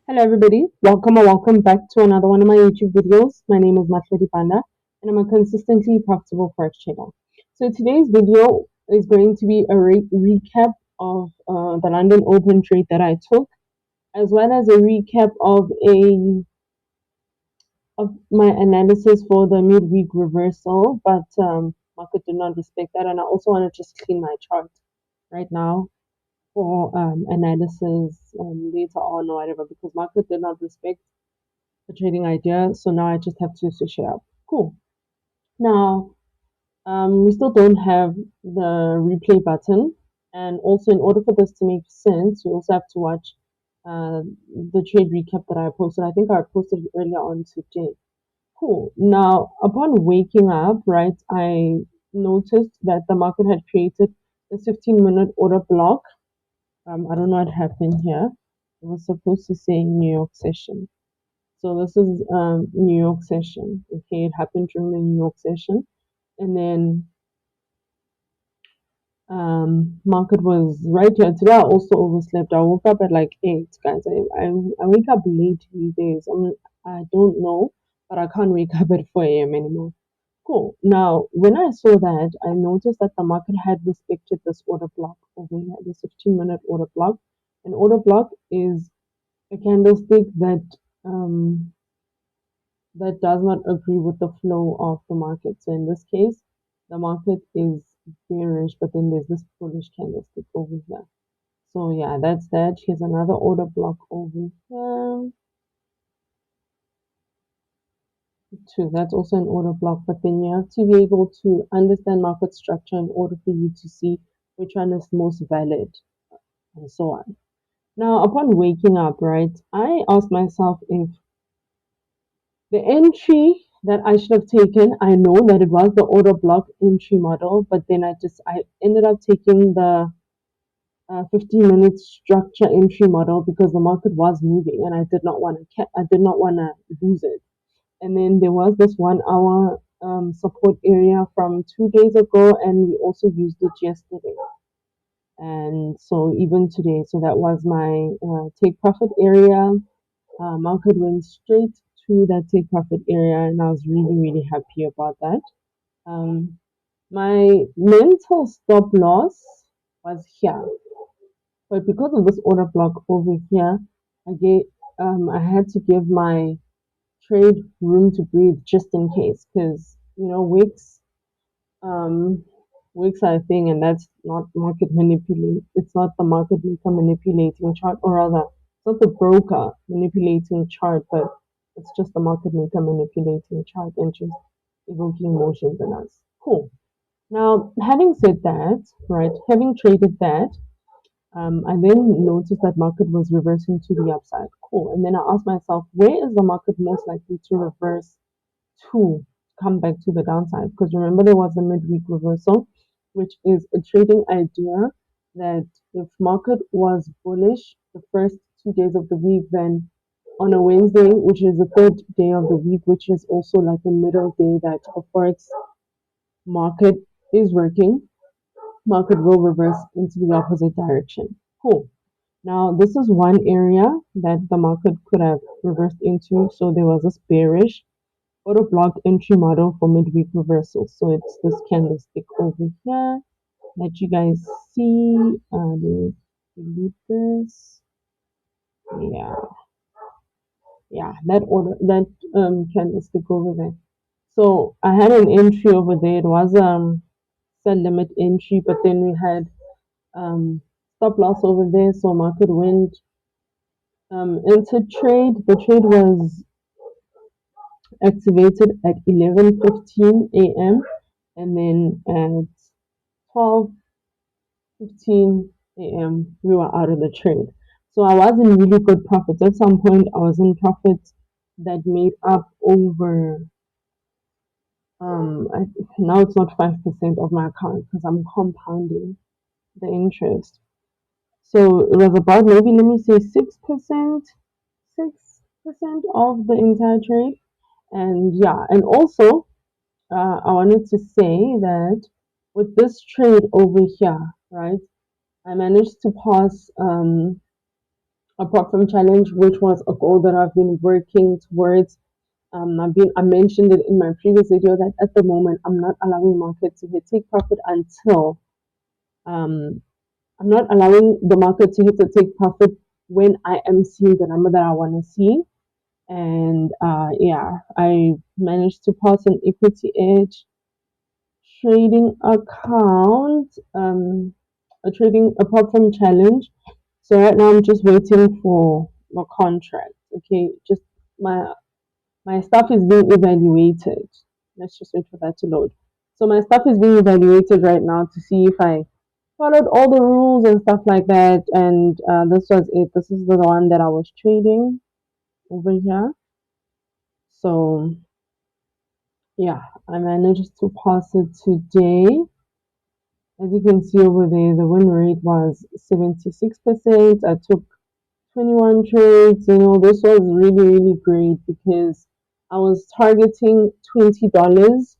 Hello everybody, welcome or welcome back to another one of my YouTube videos. My name is Matlhodi Banda and I'm a consistently profitable Forex trader. So today's video is going to be a recap of the London Open trade that I took, as well as a recap of my analysis for the midweek reversal, but market did not respect that, and I also want to just clean my chart right now for analysis later on or whatever, because market did not respect the trading idea. So now I just have to switch it up. Cool. Now, we still don't have the replay button. And also, in order for this to make sense, you also have to watch the trade recap that I posted. I think I posted it earlier on today. Cool. Now, upon waking up, right, I noticed that the market had created a 15-minute order block. I don't know what happened here. It was supposed to say New York session. So this is New York session. Okay, it happened during the New York session, and then market was right here. Today I also overslept. I woke up at like 8, guys. I wake up late these days. I don't know, but I can't wake up at 4 a.m. anymore. Cool. Now, when I saw that, I noticed that the market had respected this order block over here, this 15-minute order block. An order block is a candlestick that does not agree with the flow of the market. So in this case, the market is bearish, but then there's this bullish candlestick over here. So yeah, that's that. Here's another order block over here. Too. That's also an order block, but then you have to be able to understand market structure in order for you to see which one is most valid and so on. Now, upon waking up, right, I asked myself if the entry that I should have taken, I know that it was the order block entry model, but then I ended up taking the 15-minute structure entry model because the market was moving and I did not want to lose it. And then there was this 1 hour support area from 2 days ago, and we also used it yesterday. And so even today, so that was my take profit area. Market went straight to that take profit area, and I was really, really happy about that. My mental stop loss was here, but because of this order block over here, I had to give my trade room to breathe just in case, because um, wicks are a thing, and that's not market manipulate. It's not the market maker manipulating chart, or rather, it's not the broker manipulating chart, but it's just the market maker manipulating chart and just evoking emotions in us. Cool. Now, having said that, right, having traded that, I then noticed that market was reversing to the upside. Cool. And then I asked myself, where is the market most likely to reverse to come back to the downside? Because remember, there was a midweek reversal, which is a trading idea that if market was bullish the first 2 days of the week, then on a Wednesday, which is the third day of the week, which is also like a middle day that a forex market is working, market will reverse into the opposite direction. Cool. Now, this is one area that the market could have reversed into. So there was this bearish auto block entry model for midweek reversals. So it's this candlestick over here that you guys see. Delete this. Yeah, that candlestick over there. So I had an entry over there. It was sell limit entry, but then we had stop loss over there. So market went into trade. The trade was activated at 11:15 a.m. and then at 12:15 a.m. we were out of the trade. So I was in really good profits. At some point, I was in profits that made up over. Now it's not 5% of my account because I'm compounding the interest. So it was about, maybe let me say 6%, 6% of the entire trade. And yeah, and also I wanted to say that with this trade over here, right, I managed to pass apart from challenge, which was a goal that I've been working towards. I mentioned it in my previous video that at the moment I'm not allowing market to hit take profit until um, I'm not allowing the market to hit the take profit when I am seeing the number that I want to see. And yeah, I managed to pass an equity edge trading account, a trading apart from challenge. So right now I'm just waiting for the contract. Okay, just my my stuff is being evaluated. Let's just wait for that to load. So my stuff is being evaluated right now to see if I followed all the rules and stuff like that. And this was it. This is the one that I was trading over here. So yeah, I managed to pass it today. As you can see over there, the win rate was 76%. I took 21 trades. This was really, really great because I was targeting $20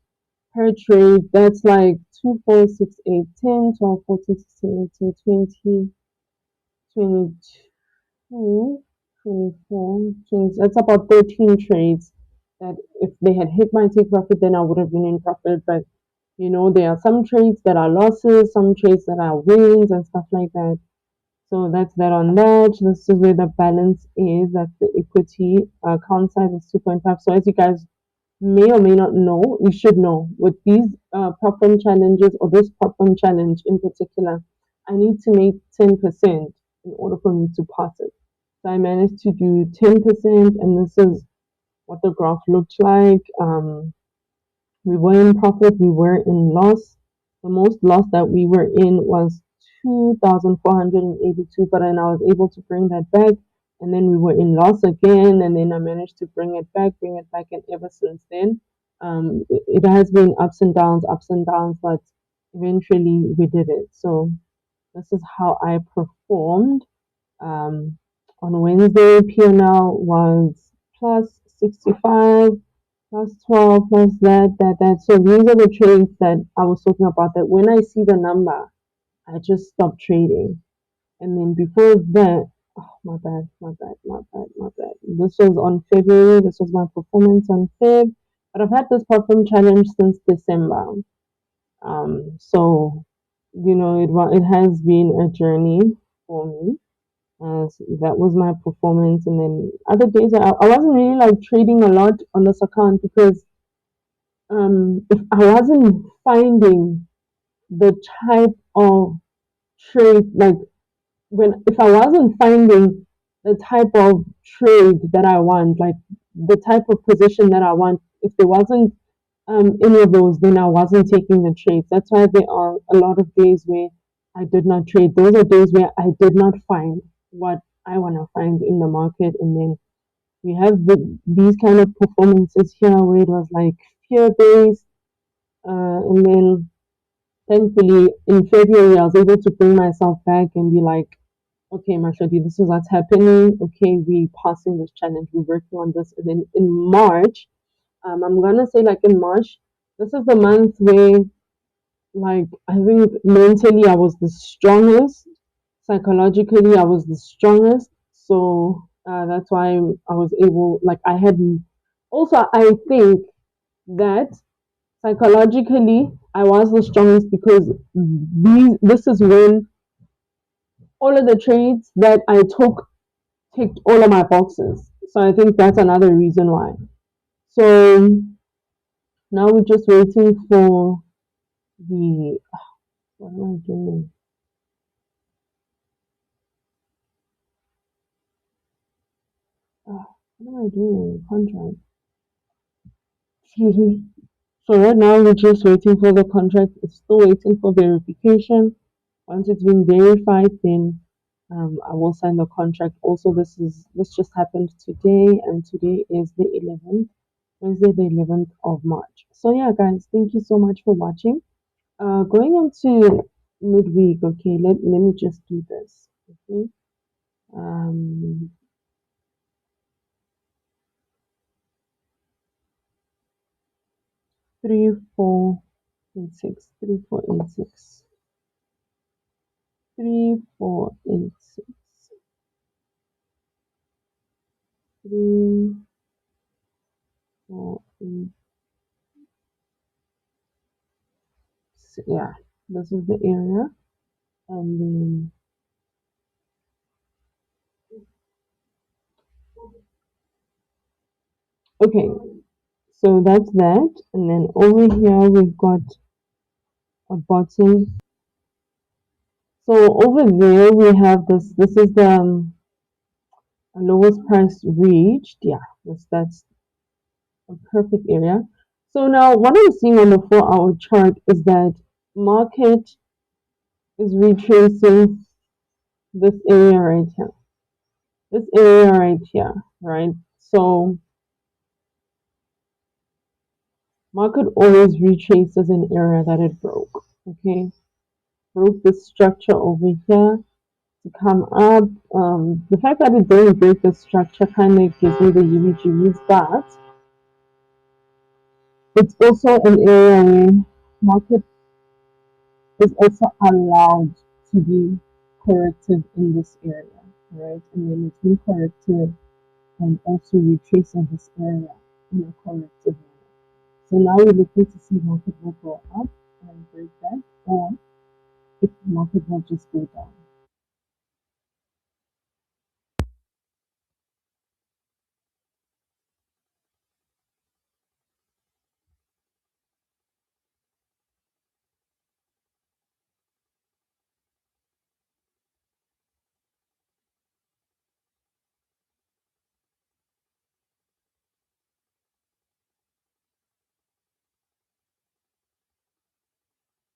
per trade. That's like 2, 4, 6, 8, 10, 12, 14, 16, 18, 20, 22, 24, 20. That's about 13 trades that if they had hit my take profit, then I would have been in profit. But there are some trades that are losses, some trades that are wins and stuff like that. So that's that on that. This is where the balance is. That's the equity. Count size is 2.5. So as you guys may or may not know, you should know with these prop firm challenges or this prop firm challenge in particular, I need to make 10% in order for me to pass it. So I managed to do 10%, and this is what the graph looked like. We were in profit, we were in loss. The most loss that we were in was 2,482, but then I was able to bring that back. And then we were in loss again, and then I managed to bring it back, and ever since then, it has been ups and downs, but eventually we did it. So this is how I performed. Um, on Wednesday, P&L was plus 65 plus 12 plus that. So these are the trades that I was talking about that when I see the number, I just stop trading. And then before that, oh, my bad. This was on February. This was my performance on Feb. But I've had this perform challenge since December. So, it has been a journey for me. So that was my performance. And then other days, I wasn't really like trading a lot on this account because if I wasn't finding the type of trade, like when if I wasn't finding the type of trade that I want, like the type of position that I want, if there wasn't any of those, then I wasn't taking the trades. That's why there are a lot of days where I did not trade. Those are days where I did not find what I want to find in the market, and then we have these kind of performances here where it was like fear based, and then thankfully in February I was able to bring myself back and be like, okay, Matlhodi, this is what's happening. Okay, we passing this challenge, we're working on this. And then in March, I'm gonna say like in March, this is the month where like I think mentally I was the strongest, psychologically I was the strongest. So that's why I was able, like I had also I think that psychologically I was the strongest because this is when all of the trades that I took ticked all of my boxes. So I think that's another reason why. So now we're just waiting for the what am I doing? What am I doing? Contract. Excuse me. So right now we're just waiting for the contract. It's still waiting for verification. Once it's been verified, then I will sign the contract. Also, this just happened today, and today is the 11th, Wednesday, the 11th of March. So yeah, guys, thank you so much for watching. Going into midweek, okay, let me just do this. Okay. Um 3486, 3486, 3486. Three, four, eight, yeah, this is the area. And then, okay, so that's that. And then over here, we've got a bottom. So over there, we have this. This is the lowest price reached. Yeah, that's a perfect area. So now what I'm seeing on the 4-hour chart is that market is retracing this area right here. This area right here, right? So market always retraces an area that it broke. Okay, broke this structure over here to come up. The fact that it didn't break the structure kind of gives me the UBGBs, but it's also an area where market is also allowed to be corrected in this area, right? And then it's been corrected and also retracing this area in a corrective manner. So now we're looking to see market will go up and break that, or if market will just go down.